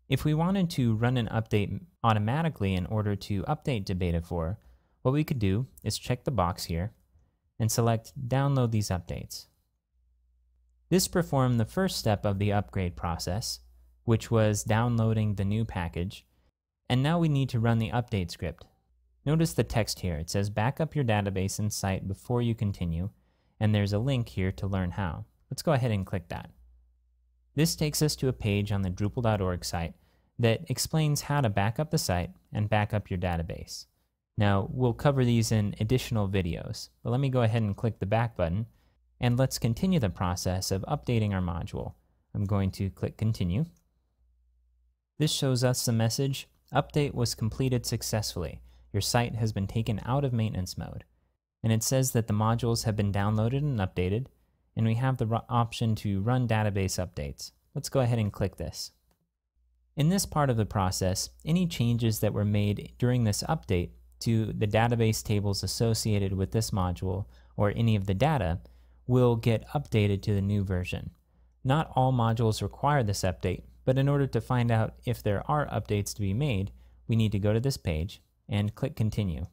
If we wanted to run an update automatically in order to update to Beta 4, what we could do is check the box here and select Download these updates. This performed the first step of the upgrade process, which was downloading the new package, and now we need to run the update script. Notice the text here. It says back up your database and site before you continue, and there's a link here to learn how. Let's go ahead and click that. This takes us to a page on the Drupal.org site that explains how to back up the site and back up your database. Now, we'll cover these in additional videos, but let me go ahead and click the back button, and let's continue the process of updating our module. I'm going to click Continue. This shows us the message, Update was completed successfully. Your site has been taken out of maintenance mode. And it says that the modules have been downloaded and updated, and we have the option to run database updates. Let's go ahead and click this. In this part of the process, any changes that were made during this update to the database tables associated with this module or any of the data will get updated to the new version. Not all modules require this update, but in order to find out if there are updates to be made, we need to go to this page and click Continue.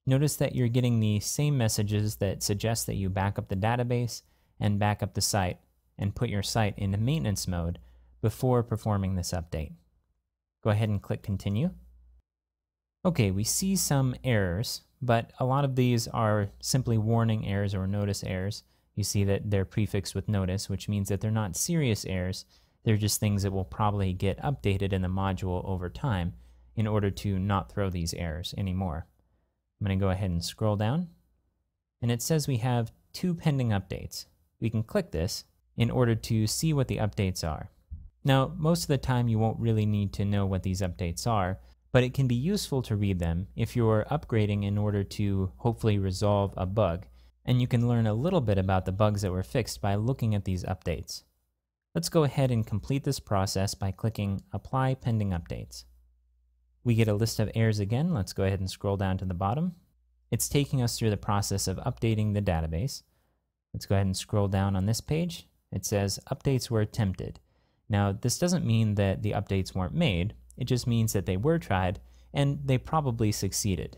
Notice that you're getting the same messages that suggest that you back up the database and back up the site and put your site into maintenance mode before performing this update. Go ahead and click Continue. Okay, we see some errors, but a lot of these are simply warning errors or notice errors. You see that they're prefixed with notice, which means that they're not serious errors. They're just things that will probably get updated in the module over time in order to not throw these errors anymore. I'm going to go ahead and scroll down, and it says we have 2 pending updates. We can click this in order to see what the updates are. Now, most of the time you won't really need to know what these updates are, but it can be useful to read them if you're upgrading in order to hopefully resolve a bug, and you can learn a little bit about the bugs that were fixed by looking at these updates. Let's go ahead and complete this process by clicking Apply Pending Updates. We get a list of errors again. Let's go ahead and scroll down to the bottom. It's taking us through the process of updating the database. Let's go ahead and scroll down on this page. It says updates were attempted. Now, this doesn't mean that the updates weren't made. It just means that they were tried and they probably succeeded.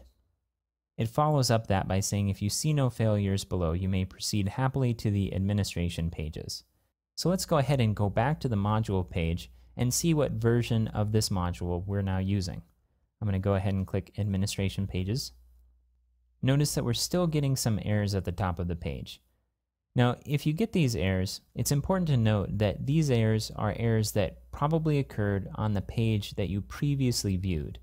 It follows up that by saying if you see no failures below, you may proceed happily to the administration pages. So let's go ahead and go back to the module page and see what version of this module we're now using. I'm going to go ahead and click Administration Pages. Notice that we're still getting some errors at the top of the page. Now, if you get these errors, it's important to note that these errors are errors that probably occurred on the page that you previously viewed,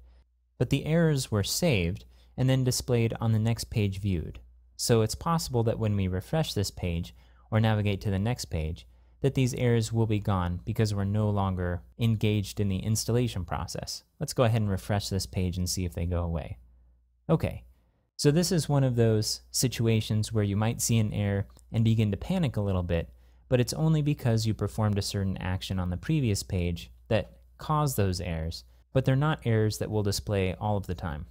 but the errors were saved and then displayed on the next page viewed. So it's possible that when we refresh this page or navigate to the next page, that these errors will be gone because we're no longer engaged in the installation process. Let's go ahead and refresh this page and see if they go away. Okay, so this is one of those situations where you might see an error and begin to panic a little bit, but it's only because you performed a certain action on the previous page that caused those errors, but they're not errors that will display all of the time.